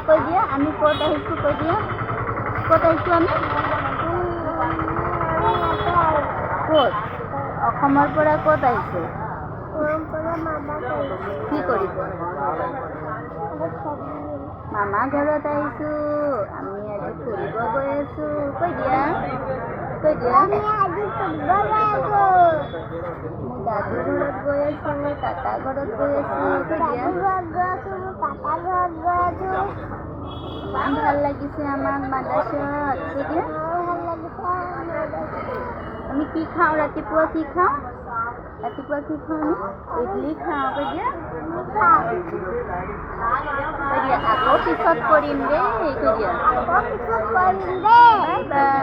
কৈ দিয়া আমি ক'ত আহিছোঁ কৈ দিয়া ক'ত আহিছোঁ আমি ক'ত অসমৰ পৰা ক'ত আহিছোঁ কি কৰিব মামা ঘৰত আহিছোঁ আমি আজি ফুৰিব গৈ আছোঁ কৈ দিয়া মোৰ দাদু ঘৰত গৈ আছোঁ কাকা ঘৰত গৈ আছোঁ কৈ দিয়া ইমান ভাল লাগিছে আমাক মাদ্ৰাছাত কৈ দিয়া আমি কি খাওঁ ৰাতিপুৱা কি খাওঁ আমি ইডলি খাওঁ কৈ দিয়া আকৌ পিছত কৰিম দেই কৈ দিয়া বাই বাই